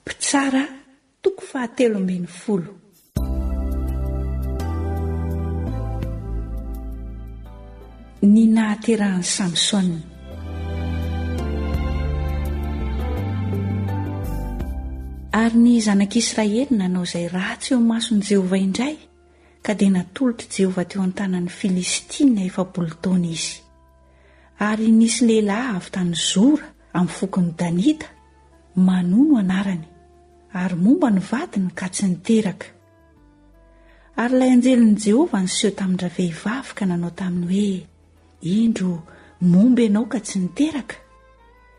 Pitsara toko 7:10. Ny nahaterahan'ny Samsona. Ary ny zanak'Israely nanao izay ratsy eo mason'i Jehovah indray, ka dia natolotra Jehovah teo an-tanan'ny Filistina 7 taona izy. Ary nisy lehilahy avy tany Zora amin'ny fokon'ny Danita, Manoa no anarany, ary momba ny vadiny ka tsy niteraka. Ary ilay anjelin'i Jehovah niseho tamin'ireo vehivavy ka nanao taminy hoe: indro momba ianao ka tsy niteraka,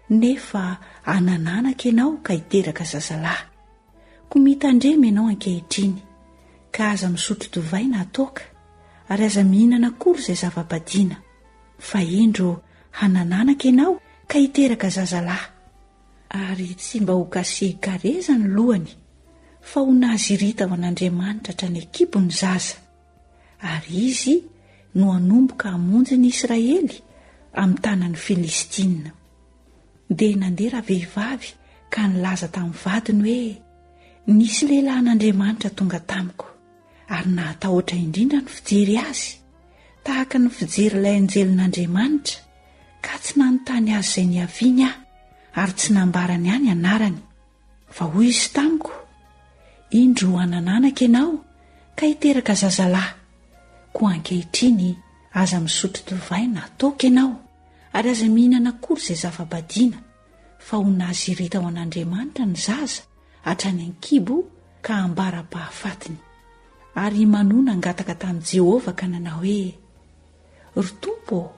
nefa hanananaka ianao ka hiteraka zazalahy. Koa mitandrema ianao ankehitriny, ka aza misotro divay na toaka, ary aza mihinana kory izay zava-badiana, fa indro hanananaka ianao ka hiteraka zazalahy. Ary tsy mba ho kasihkareza ny lohany, fa ho nazirita ho an'Andriamanitra hatrany an-kibo ny zaza. Ary izy no hanomboka hamonjy ny Israely amin'ny tanan'ny Filistina. Dia nandeha vehivavy ka nilaza tamin'ny vadiny hoe: nisy lehilahy n'Andriamanitra tonga tamiko, ary nahatahotra indrindra ny fijery azy, tahaka ny fijery ilay anjelin'Andriamanitra, ka tsy nanontany azy izay niaviany aho, ary tsy nambarany any anarany. Fa hoy izy tamiko: indro hanananaka ianao ka hiteraka zazalahy. Koa ankehitriny aza misotro divay na toaka ianao, ary aza mihinana kory izay zava-badiana, fa ho nazirita ho an'Andriamanitra ny zaza hatrany an-kibo ka hambara-pahafatiny. Ary Manoa nangataka tamin'i Jehovah ka nanao hoe: ry Tompo,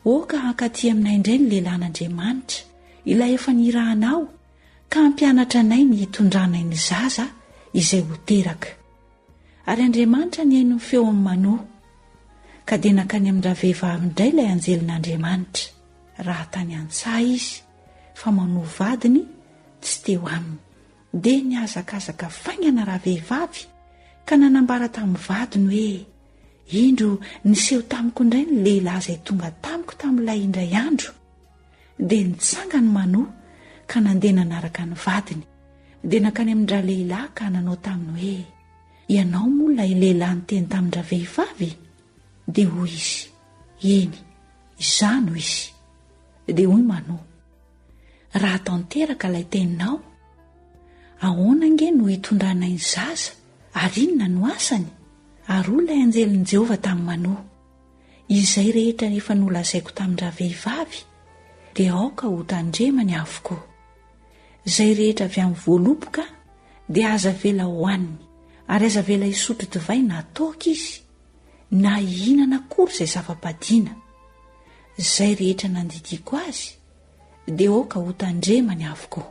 oka hankaty aminay indray ny lehilahy n'Andriamanitra, ilay efa nirahanao, ka hampianatra anay ny hitondranay ny zaza izay ho teraka. Ary Andriamanitra nihaino ny feon'ny Manoa, ka dia nakany amin'ireo vehivavy indray ilay anjelin'Andriamanitra. Raha tany an-tsaha izy, fa Manoa vadiny tsy teo aminy. Dia niazakazaka faingana raha vehivavy, ka nanambara tamin'ny vadiny hoe: indro niseho tamiko indray ny lehilahy izay tonga tamiko tamin'ilay indray andro. Dia nitsangany Manoa ka nandeha nanaraka ny vadiny, dia nakany amin'ireo lehilahy ka nanao taminy hoe: ianao moa ilay lehilahy niteny tamin'ireo vehivavy? Dia hoy izy: eny, izano izy. Dia hoy Manoa: raha tanteraka ilay teninao, ahoana nge no hitondranay ny zaza, ary inona no asany? Ary hoy ilay anjelin'i Jehovah tamin'ny Manoa: izay rehetra efa nolazaiko tamin'ireo vehivavy, dia aoka ho tandremany avokoa. Izay rehetra avy amin'ny voaloboka dia aza vela hohaniny, ary aza vela hisotro divay na toaka izy, na hihinana kory izay zava-badiana. Izay rehetra nandidiko azy dia aoka ho tandremany avokoa.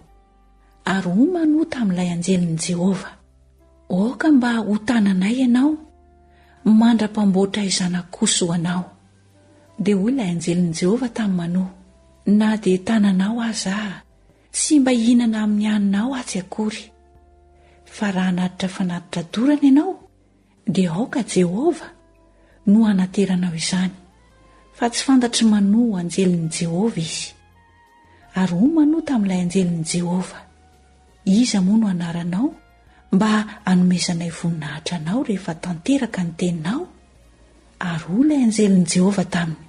Ary hoy Manoa tamin'ilay anjelin'i Jehovah: aoka mba ho tananay ianao, mandra-pamboatra izana-koso ho anao. Dia hoy ilay anjelin'i Jehovah tamin'ny Manoa: na dia tananao aza, tsy mba hihinana amin'ny haninao atsy akory. Fa raha hanatitra fanatitra dorana ianao, dia aoka Jehovah no hanateranao izany. Fa tsy fantatry Manoa anjelin'i Jehovah izy. Ary hoy Manoa tamin'ilay anjelin'i Jehovah: iza moa no anaranao mba hanomezanay voninahitra anao rehefa tanteraka ny teninao? Ary hoy ilay anjelin'i Jehovah taminy: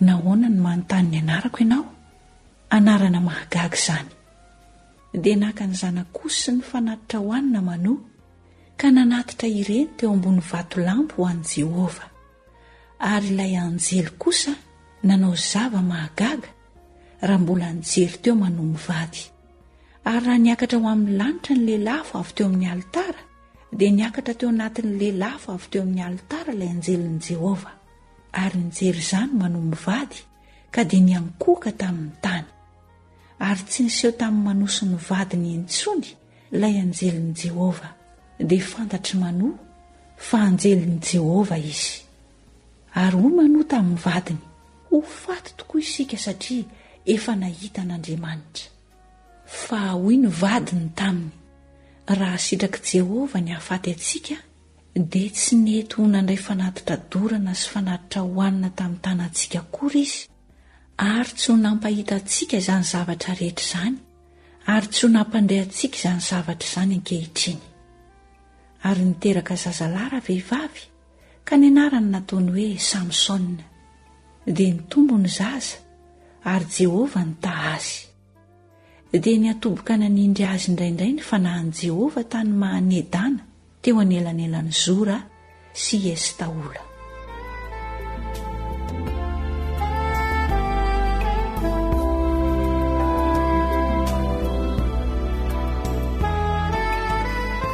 nahoana ny manontany ny anarako ianao? Anarana mahagaga izany. Dia naka ny zana-koso sy ny fanatitra hohanina Manoa, ka nanatitra ireny teo ambony vatolampy ho an'i Jehovah. Ary ilay anjely kosa nanao zava mahagaga raha mbola nijery teo Manoa mivady. Ary raha niakatra ho amin'ny lanitra ny lelafo avy teo amin'ny alitara, dia niakatra teo anatin'ny lelafo avy teo amin'ny alitara ilay anjelin'i Jehovah. Ary nijery izany Manoa mivady, ka dia niankoka tamin'ny tany. Ary tsy niseho tamin'ny Manoa sy ny vadiny intsony ilay anjelin'i Jehovah. Dia fantatry Manoa fa anjelin'i Jehovah izy. Ary hoy Manoa tamin'ny vadiny: ho faty tokoa isika satria efa nahita an'Andriamanitra. Fa hoy ny vadiny taminy: raha sitraky Jehovah ny hahafaty atsika, dia tsy nety ho nandray fanatitra dorana sy fanatitra hohanina tamin'ny tanantsika akory izy, ary tsy ho nampahita antsika izany zavatra rehetra izany, ary tsy ho nampandray antsika izany zavatra izany ankehitriny. Ary niteraka zazalara vehivavy ka ny anarany nataony hoe Samsona, dia nitombo ny zaza ary Jehovah nitaha azy. Dia niatoboka nanindry azy indraindray ny fanahin'i Jehovah tany Mahanedana teo anelanelan'ny Zora sy Estaola.